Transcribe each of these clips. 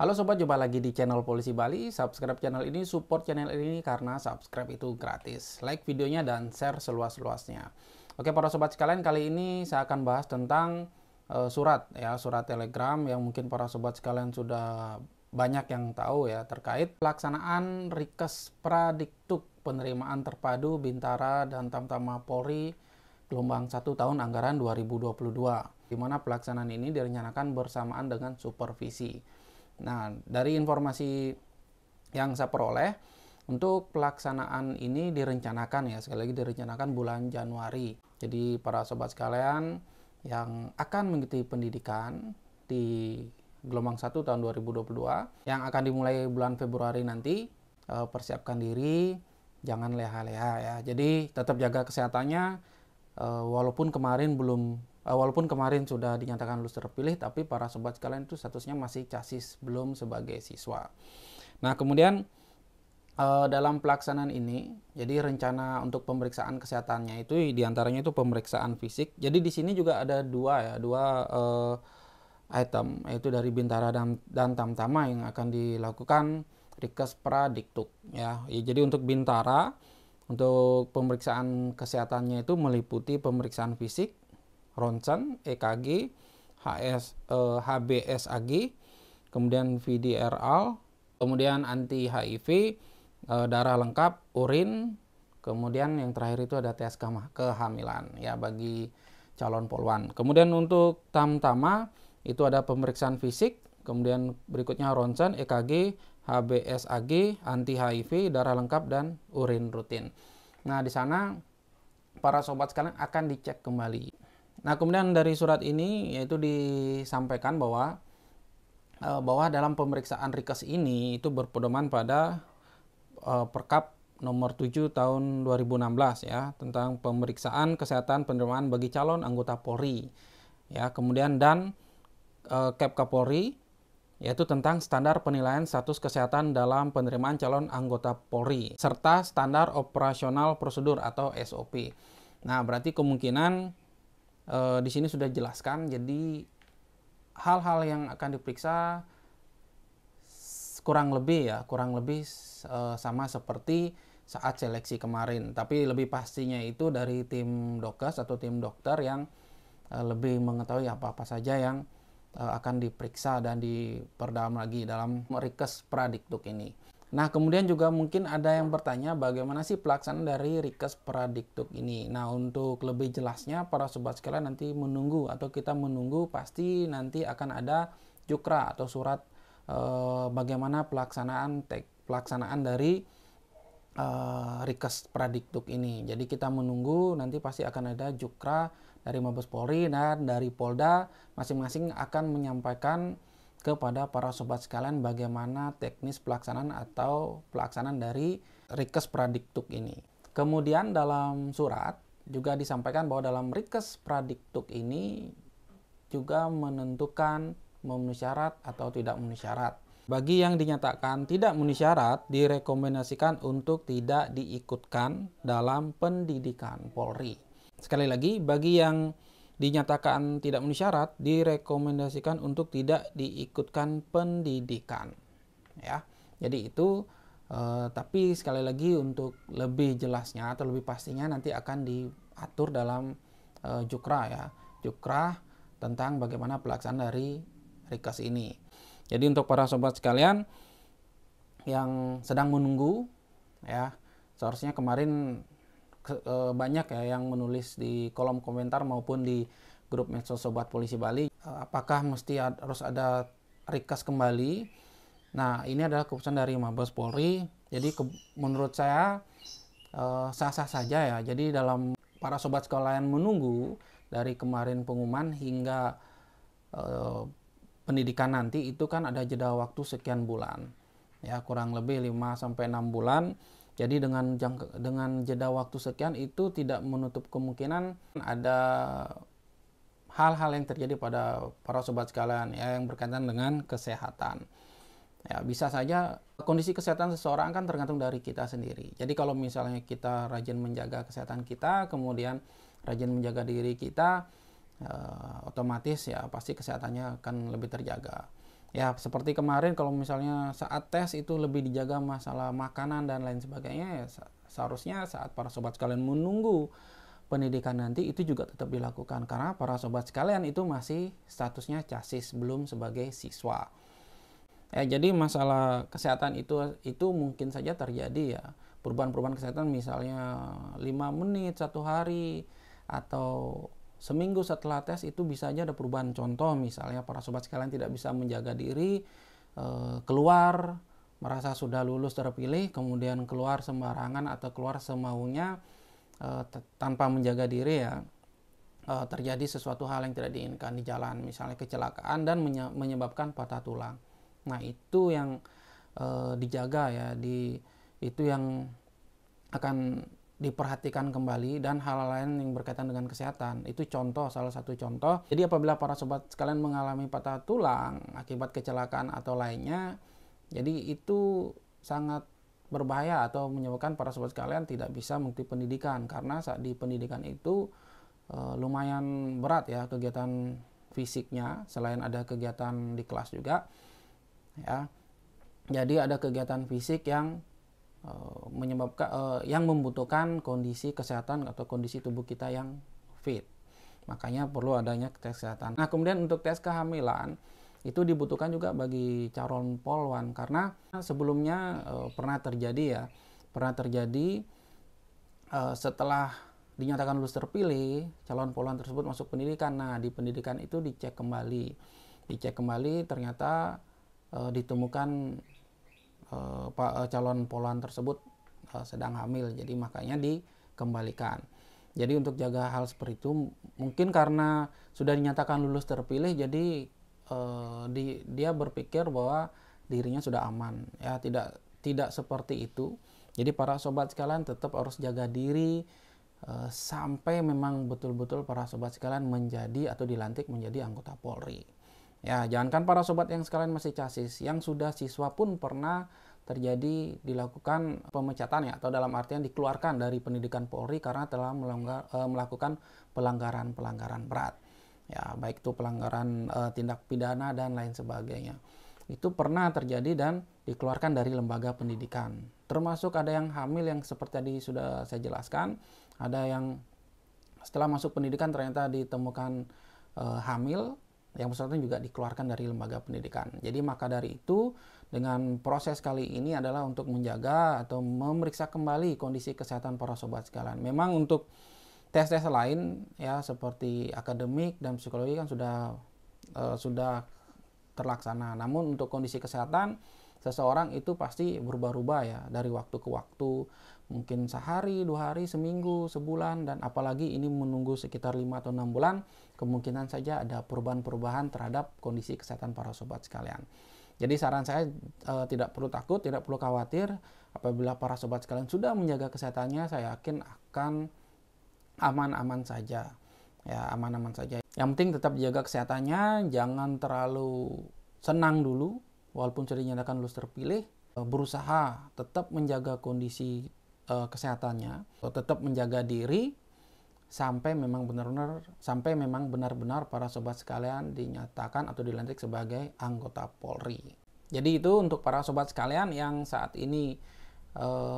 Halo sobat, jumpa lagi di channel Polisi Bali. Subscribe channel ini, support channel ini karena subscribe itu gratis. Like videonya dan share seluas-luasnya. Oke para sobat sekalian, kali ini saya akan bahas tentang surat Telegram yang mungkin para sobat sekalian sudah banyak yang tahu ya, terkait pelaksanaan Rikes Pradiktuk penerimaan terpadu Bintara dan Tamtama Polri gelombang 1 tahun anggaran 2022, di mana pelaksanaan ini direncanakan bersamaan dengan supervisi. Nah, dari informasi yang saya peroleh, untuk pelaksanaan ini direncanakan ya, sekali lagi direncanakan bulan Januari. Jadi para sobat sekalian yang akan mengikuti pendidikan di gelombang 1 tahun 2022 yang akan dimulai bulan Februari nanti, persiapkan diri, jangan leha-leha ya. Jadi tetap jaga kesehatannya, walaupun kemarin sudah dinyatakan lulus terpilih, tapi para sobat sekalian itu statusnya masih casis, belum sebagai siswa. Nah, kemudian dalam pelaksanaan ini, jadi rencana untuk pemeriksaan kesehatannya itu diantaranya itu pemeriksaan fisik. Jadi di sini juga ada dua item, yaitu dari Bintara dan Tamtama yang akan dilakukan Rikes Pradiktuk ya. Jadi untuk Bintara, untuk pemeriksaan kesehatannya itu meliputi pemeriksaan fisik, ronsen, EKG, HBsAg, kemudian VDRL, kemudian anti HIV, darah lengkap, urin, kemudian yang terakhir itu ada tes kehamilan ya bagi calon polwan. Kemudian untuk Tamtama itu ada pemeriksaan fisik, kemudian berikutnya ronsen, EKG, HBsAg, anti HIV, darah lengkap, dan urin rutin. Nah, di sana para sobat sekalian akan dicek kembali. Nah, kemudian dari surat ini yaitu disampaikan bahwa dalam pemeriksaan Rikes ini itu berpedoman pada Perkap nomor 7 tahun 2016 ya, tentang pemeriksaan kesehatan penerimaan bagi calon anggota Polri. Ya, kemudian dan Kep Kapolri yaitu tentang standar penilaian status kesehatan dalam penerimaan calon anggota Polri serta standar operasional prosedur atau SOP. Nah, berarti kemungkinan di sini sudah jelaskan, jadi hal-hal yang akan diperiksa kurang lebih sama seperti saat seleksi kemarin, tapi lebih pastinya itu dari tim dokes atau tim dokter yang lebih mengetahui apa-apa saja yang akan diperiksa dan diperdalam lagi dalam Rikes Pradiktuk ini. Nah, kemudian juga mungkin ada yang bertanya bagaimana sih pelaksanaan dari Rikes Pradiktuk ini. Nah, untuk lebih jelasnya para sobat sekalian nanti kita menunggu pasti nanti akan ada jukra atau surat bagaimana pelaksanaan dari Rikes Pradiktuk ini. Jadi kita menunggu, nanti pasti akan ada jukra dari Mabes Polri dan dari Polda, masing-masing akan menyampaikan kepada para sobat sekalian bagaimana teknis pelaksanaan dari Rikes Pradiktuk ini. Kemudian dalam surat juga disampaikan bahwa dalam Rikes Pradiktuk ini juga menentukan memenuhi syarat atau tidak memenuhi syarat. Bagi yang dinyatakan tidak memenuhi syarat, direkomendasikan untuk tidak diikutkan dalam pendidikan Polri. Sekali lagi, bagi yang dinyatakan tidak memenuhi syarat, direkomendasikan untuk tidak diikutkan pendidikan ya. Jadi itu tapi sekali lagi untuk lebih jelasnya atau lebih pastinya nanti akan diatur dalam jukra tentang bagaimana pelaksanaan dari Rikes ini. Jadi untuk para sobat sekalian yang sedang menunggu ya, seharusnya kemarin banyak ya yang menulis di kolom komentar maupun di grup medsos Sobat Polisi Bali, apakah harus ada Rikes kembali. Nah, ini adalah keputusan dari Mabes Polri. Jadi menurut saya sah-sah saja ya. Jadi dalam para sobat sekalian menunggu dari kemarin pengumuman hingga pendidikan nanti itu kan ada jeda waktu sekian bulan ya, kurang lebih 5-6 bulan. Jadi dengan jeda waktu sekian itu tidak menutup kemungkinan ada hal-hal yang terjadi pada para sobat sekalian ya, yang berkaitan dengan kesehatan. Ya, bisa saja kondisi kesehatan seseorang kan tergantung dari kita sendiri. Jadi kalau misalnya kita rajin menjaga kesehatan kita, kemudian rajin menjaga diri kita, otomatis ya pasti kesehatannya akan lebih terjaga. Ya, seperti kemarin kalau misalnya saat tes itu lebih dijaga masalah makanan dan lain sebagainya, ya seharusnya saat para sobat sekalian menunggu pendidikan nanti itu juga tetap dilakukan, karena para sobat sekalian itu masih statusnya casis, belum sebagai siswa. Ya, jadi masalah kesehatan itu mungkin saja terjadi ya. Perubahan-perubahan kesehatan misalnya 5 menit, 1 hari, atau seminggu setelah tes itu bisa aja ada perubahan. Contoh misalnya para sobat sekalian tidak bisa menjaga diri, keluar, merasa sudah lulus terpilih, kemudian keluar sembarangan atau keluar semaunya tanpa menjaga diri ya. Terjadi sesuatu hal yang tidak diinginkan di jalan, misalnya kecelakaan dan menyebabkan patah tulang. Nah, itu yang dijaga ya, itu yang akan diperhatikan kembali, dan hal lain yang berkaitan dengan kesehatan. Itu salah satu contoh. Jadi apabila para sobat sekalian mengalami patah tulang akibat kecelakaan atau lainnya, jadi itu sangat berbahaya atau menyebabkan para sobat sekalian tidak bisa mengikuti pendidikan, karena saat di pendidikan itu lumayan berat ya kegiatan fisiknya, selain ada kegiatan di kelas juga ya. Jadi ada kegiatan fisik yang yang membutuhkan kondisi kesehatan atau kondisi tubuh kita yang fit. Makanya perlu adanya tes kesehatan. Nah, kemudian untuk tes kehamilan itu dibutuhkan juga bagi calon polwan, karena sebelumnya pernah terjadi setelah dinyatakan lulus terpilih, calon polwan tersebut masuk pendidikan. Nah, di pendidikan itu dicek kembali ternyata ditemukan calon polwan tersebut sedang hamil, jadi makanya dikembalikan. Jadi untuk jaga hal seperti itu, mungkin karena sudah dinyatakan lulus terpilih, jadi dia berpikir bahwa dirinya sudah aman ya. Tidak seperti itu. Jadi para sobat sekalian tetap harus jaga diri sampai memang betul-betul para sobat sekalian menjadi atau dilantik menjadi anggota Polri. Ya, jangankan para sobat yang sekalian masih casis, yang sudah siswa pun pernah terjadi dilakukan pemecatan ya, atau dalam artian dikeluarkan dari pendidikan Polri karena telah melakukan pelanggaran berat. Ya, baik itu pelanggaran tindak pidana dan lain sebagainya. Itu pernah terjadi dan dikeluarkan dari lembaga pendidikan. Termasuk ada yang hamil yang seperti tadi sudah saya jelaskan, ada yang setelah masuk pendidikan ternyata ditemukan hamil, yang bersangkutan juga dikeluarkan dari lembaga pendidikan. Jadi maka dari itu, dengan proses kali ini adalah untuk menjaga atau memeriksa kembali kondisi kesehatan para sobat sekalian. Memang untuk tes-tes lain ya seperti akademik dan psikologi kan sudah terlaksana. Namun untuk kondisi kesehatan seseorang itu pasti berubah-ubah ya dari waktu ke waktu, mungkin sehari, 2 hari, seminggu, sebulan, dan apalagi ini menunggu sekitar 5 atau 6 bulan, kemungkinan saja ada perubahan-perubahan terhadap kondisi kesehatan para sobat sekalian. Jadi saran saya tidak perlu takut, tidak perlu khawatir. Apabila para sobat sekalian sudah menjaga kesehatannya, saya yakin akan aman-aman saja. Ya, aman-aman saja. Yang penting tetap jaga kesehatannya, jangan terlalu senang dulu walaupun sudah dinyatakan lulus terpilih. Berusaha tetap menjaga kondisi kesehatannya, tetap menjaga diri sampai memang benar-benar para sobat sekalian dinyatakan atau dilantik sebagai anggota Polri. Jadi itu untuk para sobat sekalian yang saat ini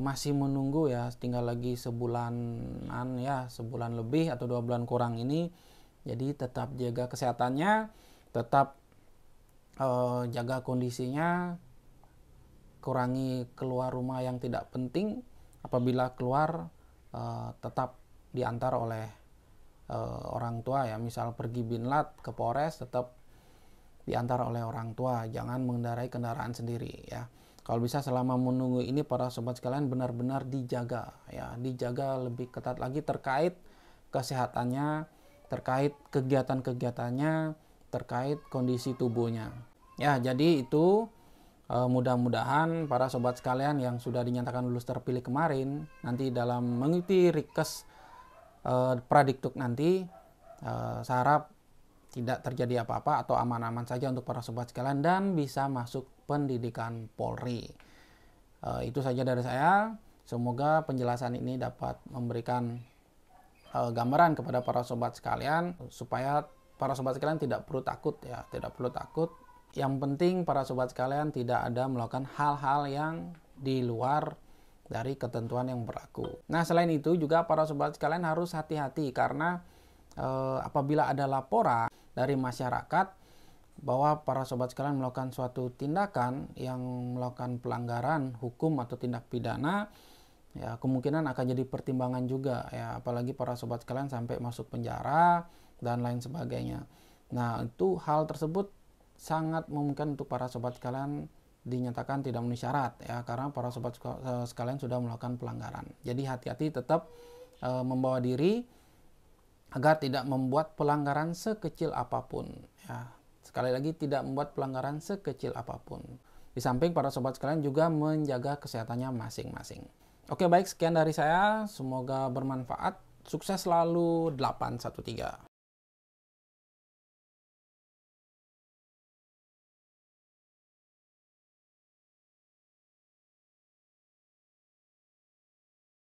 masih menunggu ya, tinggal lagi sebulanan ya, sebulan lebih atau 2 bulan kurang ini. Jadi tetap jaga kesehatannya, tetap jaga kondisinya, kurangi keluar rumah yang tidak penting. Apabila keluar tetap diantar oleh orang tua ya, misal pergi binlat ke Polres tetap diantar oleh orang tua, jangan mengendarai kendaraan sendiri ya. Kalau bisa selama menunggu ini para sobat sekalian benar-benar dijaga ya, dijaga lebih ketat lagi terkait kesehatannya, terkait kegiatan-kegiatannya, terkait kondisi tubuhnya. Ya, jadi itu mudah-mudahan para sobat sekalian yang sudah dinyatakan lulus terpilih kemarin nanti dalam mengikuti Rikes Pradiktuk nanti, saya harap tidak terjadi apa-apa atau aman-aman saja untuk para sobat sekalian dan bisa masuk pendidikan Polri. Itu saja dari saya. Semoga penjelasan ini dapat memberikan gambaran kepada para sobat sekalian supaya para sobat sekalian tidak perlu takut ya, tidak perlu takut. Yang penting para sobat sekalian tidak ada melakukan hal-hal yang di luar dari ketentuan yang berlaku. Nah, selain itu juga para sobat sekalian harus hati-hati karena apabila ada laporan dari masyarakat bahwa para sobat sekalian melakukan suatu tindakan yang melakukan pelanggaran hukum atau tindak pidana, ya kemungkinan akan jadi pertimbangan juga ya, apalagi para sobat sekalian sampai masuk penjara dan lain sebagainya. Nah, itu hal tersebut sangat memungkinkan untuk para sobat sekalian dinyatakan tidak memenuhi syarat ya, karena para sobat sekalian sudah melakukan pelanggaran. Jadi hati-hati tetap membawa diri agar tidak membuat pelanggaran sekecil apapun ya. Sekali lagi, tidak membuat pelanggaran sekecil apapun. Di samping para sobat sekalian juga menjaga kesehatannya masing-masing. Oke, baik, sekian dari saya, semoga bermanfaat. Sukses selalu 813.